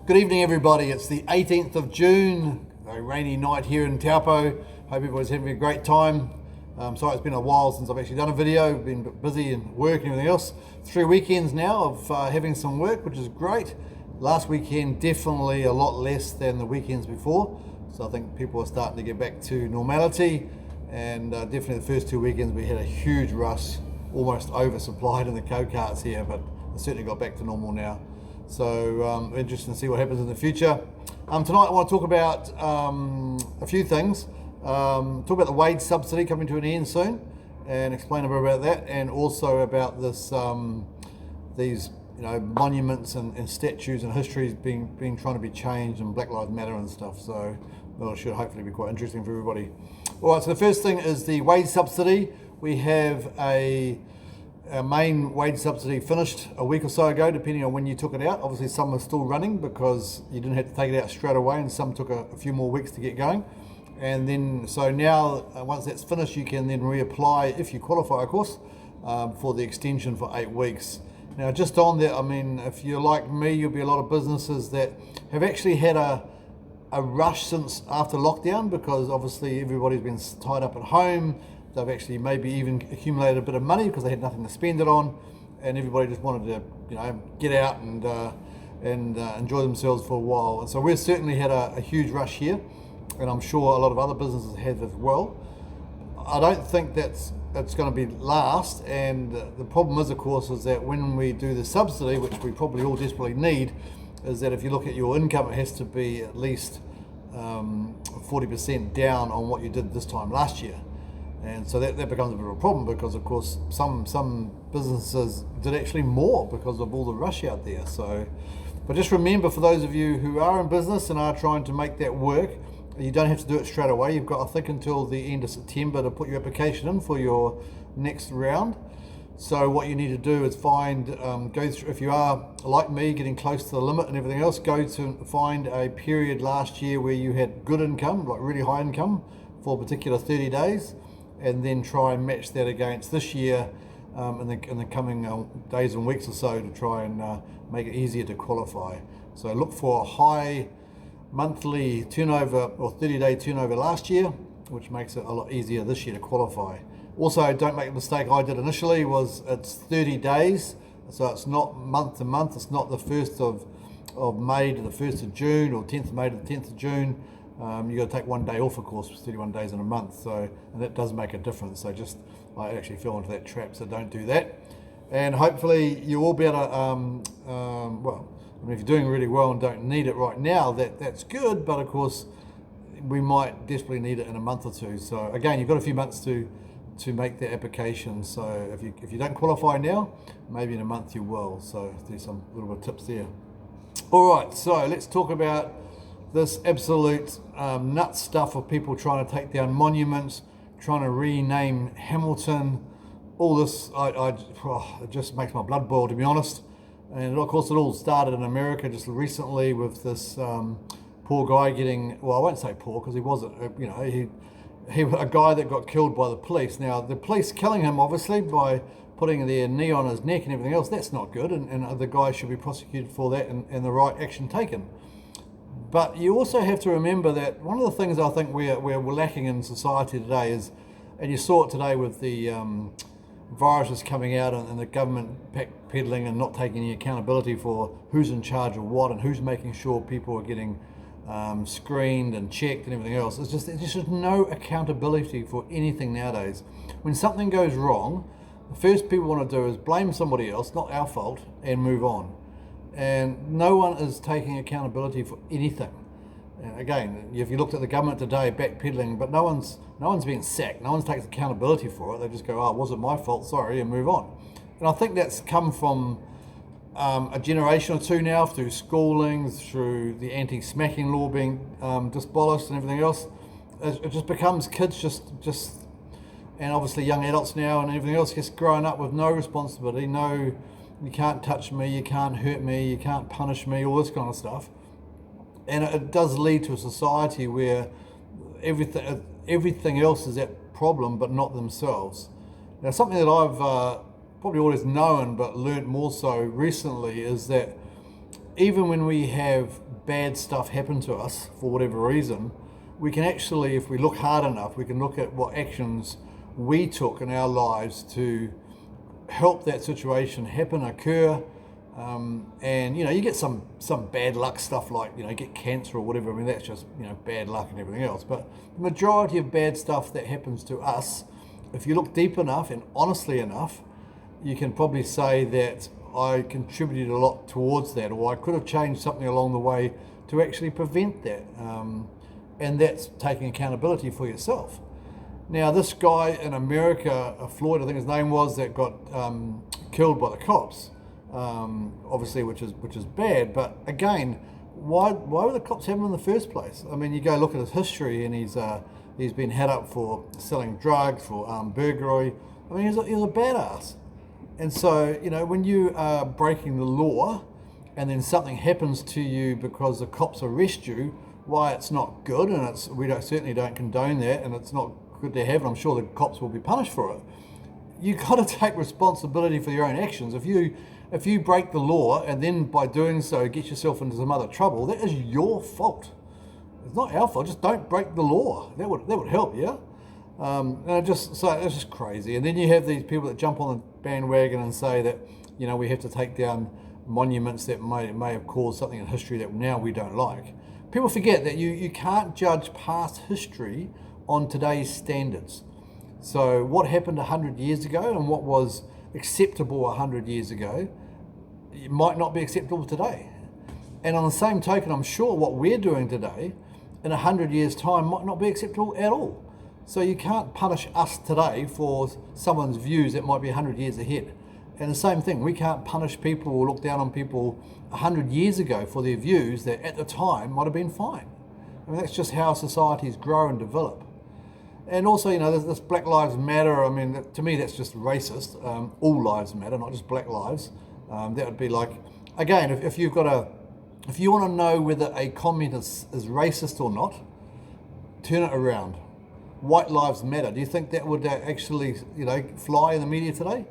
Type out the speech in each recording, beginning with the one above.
Good evening, everybody. It's the 18th of June, a rainy night here in Taupo. Hope everybody's having a great time. Sorry it's been a while since I've actually done a video. Been a bit busy and work and everything else. 3 weekends now of having some work, which is great. Last weekend definitely a lot less than the weekends before. So I think people are starting to get back to normality. And definitely the first 2 weekends we had a huge rush, almost oversupplied in the go-karts here, but it certainly got back to normal now. So interesting to see what happens in the future. Tonight I want to talk about a few things. Talk about the wage subsidy coming to an end soon, and explain a bit about that, and also about this these monuments and statues and histories being trying to be changed, and Black Lives Matter and stuff. So it should hopefully be quite interesting for everybody. All right. So the first thing is the wage subsidy. We have our main wage subsidy finished a week or so ago, depending on when you took it out. Obviously some are still running because you didn't have to take it out straight away, and some took a few more weeks to get going. And then, so now once that's finished, you can then reapply, if you qualify of course, for the extension for 8 weeks. Now just on that, I mean, if you're like me, you'll be a lot of businesses that have actually had a rush since after lockdown, because obviously everybody's been tied up at home. They've actually maybe even accumulated a bit of money because they had nothing to spend it on, and everybody just wanted to, get out and enjoy themselves for a while. And so we've certainly had a huge rush here, and I'm sure a lot of other businesses have as well. I don't think it's going to be last, and the problem is, of course, is that when we do the subsidy, which we probably all desperately need, is that if you look at your income, it has to be at least 40% down on what you did this time last year. And so that becomes a bit of a problem, because of course some businesses did actually more because of all the rush out there. So, but just remember, for those of you who are in business and are trying to make that work, you don't have to do it straight away. You've got, I think, until the end of September to put your application in for your next round. So what you need to do is go through, if you are like me, getting close to the limit and everything else, go to find a period last year where you had good income, like really high income, for a particular 30 days. And then try and match that against this year in the coming days and weeks or so, to try and make it easier to qualify. So look for a high monthly turnover or 30-day turnover last year, which makes it a lot easier this year to qualify. Also, don't make the mistake I did initially, was it's 30 days, so it's not month to month. It's not the 1st of May to the 1st of June, or 10th of May to the 10th of June. You got to take one day off, of course, 31 days in a month. So, and that does make a difference. So I actually fell into that trap. So don't do that. And hopefully you will be able to, if you're doing really well and don't need it right now, that's good. But of course, we might desperately need it in a month or two. So again, you've got a few months to make the application. So if you don't qualify now, maybe in a month you will. So there's some little bit of tips there. All right. So let's talk about this absolute nut stuff of people trying to take down monuments, trying to rename Hamilton. All this, it just makes my blood boil, to be honest. And of course, it all started in America just recently with this poor guy getting, well, I won't say poor because he wasn't, he a guy that got killed by the police. Now, the police killing him, obviously, by putting their knee on his neck and everything else, that's not good. And the guy should be prosecuted for that, and the right action taken. But you also have to remember that one of the things I think we're lacking in society today is, and you saw it today with the viruses coming out and the government backpedaling and not taking any accountability for who's in charge of what and who's making sure people are getting screened and checked and everything else. There's just no accountability for anything nowadays. When something goes wrong, the first people want to do is blame somebody else, not our fault, and move on. And no one is taking accountability for anything. And again, if you looked at the government today backpedaling, but no one's being sacked, no one's taking accountability for it. They just go, oh, it wasn't my fault, sorry, and move on. And I think that's come from a generation or two now, through schooling, through the anti-smacking law being abolished and everything else. It just becomes kids just, and obviously young adults now and everything else, just growing up with no responsibility, no, you can't touch me, you can't hurt me, you can't punish me, all this kind of stuff. And it does lead to a society where everything else is that problem, but not themselves. Now, something that I've probably always known, but learnt more so recently, is that even when we have bad stuff happen to us for whatever reason, we can actually, if we look hard enough, we can look at what actions we took in our lives to help that situation occur. And you get some bad luck stuff, like get cancer or whatever. I mean, that's just bad luck and everything else. But the majority of bad stuff that happens to us, if you look deep enough and honestly enough, you can probably say that I contributed a lot towards that, or I could have changed something along the way to actually prevent that. And that's taking accountability for yourself. Now, this guy in America, Floyd, I think his name was, that got killed by the cops, obviously, which is bad. But again, why were the cops having him in the first place? I mean, you go look at his history, and he's been had up for selling drugs, for burglary. I mean, he's a badass. And so, when you are breaking the law, and then something happens to you because the cops arrest you, why it's not good, and we certainly don't condone that, and it's not good to have, and I'm sure the cops will be punished for it. You got to take responsibility for your own actions. If you break the law and then by doing so get yourself into some other trouble, that is your fault. It's not our fault. Just don't break the law. That would help, yeah. And it's just crazy. And then you have these people that jump on the bandwagon and say that we have to take down monuments that may have caused something in history that now we don't like. People forget that you can't judge past history on today's standards. So what happened 100 years ago and what was acceptable 100 years ago, it might not be acceptable today. And on the same token, I'm sure what we're doing today in 100 years' time might not be acceptable at all. So you can't punish us today for someone's views that might be 100 years ahead. And the same thing, we can't punish people or look down on people 100 years ago for their views that at the time might have been fine. I mean, that's just how societies grow and develop. And also, there's this Black Lives Matter. I mean, to me, that's just racist. All lives matter, not just black lives. That would be like, again, if you want to know whether a communist is racist or not, turn it around. White lives matter. Do you think that would actually, fly in the media today?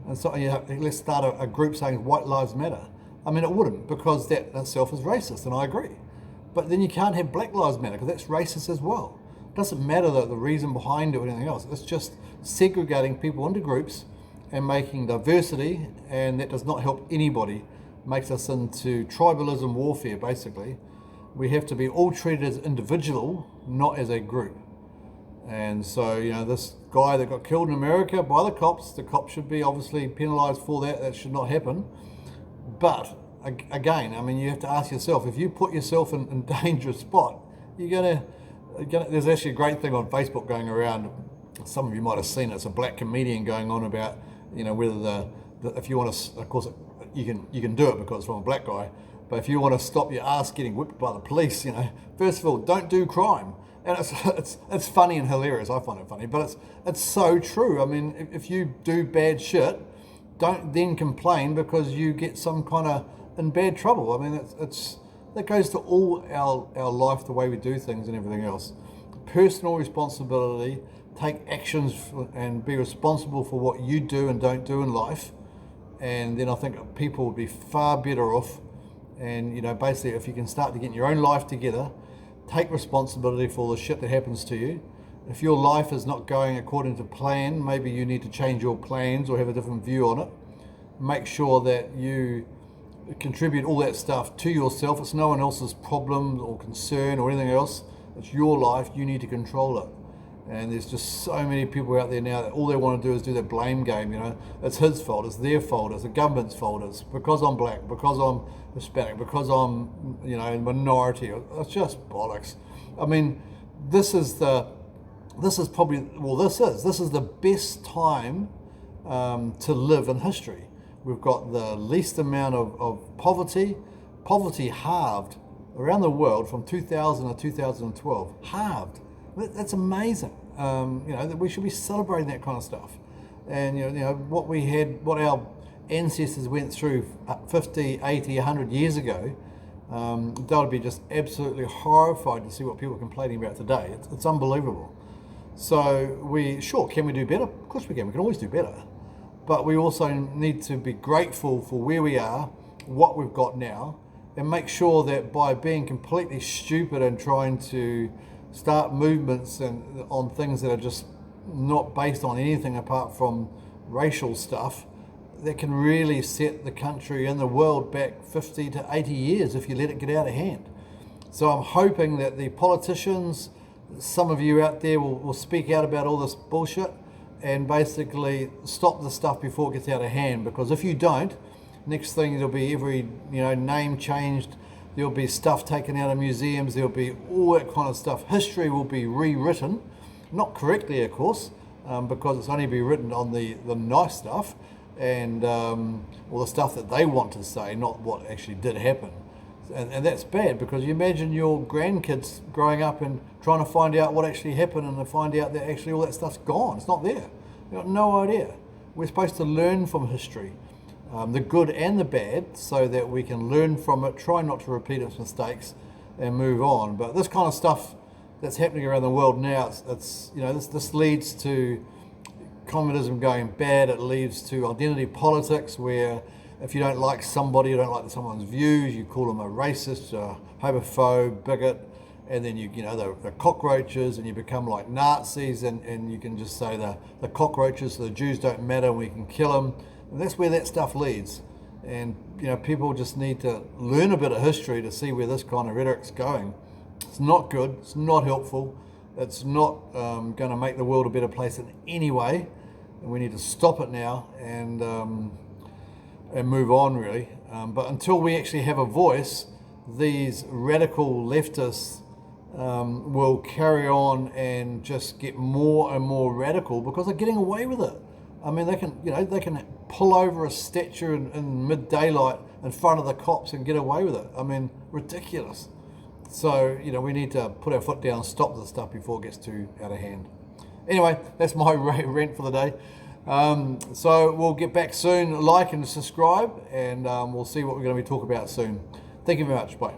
And so let's start a group saying white lives matter. I mean, it wouldn't, because that itself is racist, and I agree. But then you can't have black lives matter, because that's racist as well. It doesn't matter the reason behind it or anything else. It's just segregating people into groups and making diversity, and that does not help anybody. Makes us into tribalism warfare, basically. We have to be all treated as individual, not as a group. And so, this guy that got killed in America by the cops should be obviously penalised for that. That should not happen. But again, I mean, you have to ask yourself, if you put yourself in a dangerous spot, you're gonna. There's actually a great thing on Facebook going around. Some of you might have seen it. It's a black comedian going on about, whether if you want to, of course, you can do it because it's from a black guy. But if you want to stop your ass getting whipped by the police, first of all, don't do crime. And it's funny and hilarious. I find it funny, but it's so true. I mean, if you do bad shit, don't then complain because you get some kind of in bad trouble. I mean, that goes to all our life, the way we do things and everything else. Personal responsibility, take actions and be responsible for what you do and don't do in life. And then I think people would be far better off. And, basically, if you can start to get your own life together, take responsibility for the shit that happens to you. If your life is not going according to plan, maybe you need to change your plans or have a different view on it. Make sure that you contribute all that stuff to yourself. It's no one else's problem or concern or anything else. It's your life. You need to control it. And there's just so many people out there now that all they want to do is do their blame game. It's his fault, it's their fault, it's the government's fault, it's because I'm black, because I'm Hispanic, because I'm minority. It's just bollocks. I mean, this is the best time to live in history. We've got the least amount of poverty. Poverty halved around the world from 2000 to 2012. Halved. That's amazing. That we should be celebrating that kind of stuff. And what our ancestors went through 50, 80, 100 years ago, they would be just absolutely horrified to see what people are complaining about today. It's unbelievable. So can we do better? Of course we can. We can always do better. But we also need to be grateful for where we are, what we've got now, and make sure that by being completely stupid and trying to start movements and on things that are just not based on anything apart from racial stuff, that can really set the country and the world back 50 to 80 years if you let it get out of hand. So I'm hoping that the politicians, some of you out there will speak out about all this bullshit and basically stop the stuff before it gets out of hand, because if you don't, next thing there'll be every name changed, there'll be stuff taken out of museums, there'll be all that kind of stuff. History will be rewritten, not correctly of course, because it's only be written on the nice stuff and or the stuff that they want to say, not what actually did happen. And that's bad, because you imagine your grandkids growing up and trying to find out what actually happened, and to find out that actually all that stuff's gone. It's not there. You've got no idea. We're supposed to learn from history, the good and the bad, so that we can learn from it, try not to repeat its mistakes, and move on. But this kind of stuff that's happening around the world now, this leads to communism going bad. It leads to identity politics, where if you don't like somebody, you don't like someone's views, you call them a racist, a homophobe, bigot, and then the cockroaches, and you become like Nazis, and you can just say the cockroaches, the Jews don't matter, and we can kill them. And that's where that stuff leads. And people just need to learn a bit of history to see where this kind of rhetoric's going. It's not good. It's not helpful. It's not going to make the world a better place in any way. And we need to stop it now and move on, really. But until we actually have a voice, these radical leftists will carry on and just get more and more radical, because they're getting away with it. I mean, they can pull over a statue in mid-daylight in front of the cops and get away with it. I mean, ridiculous. So, we need to put our foot down and stop this stuff before it gets too out of hand. Anyway, that's my rant for the day. So we'll get back soon. Like and subscribe, and we'll see what we're going to be talking about soon. Thank you very much. Bye.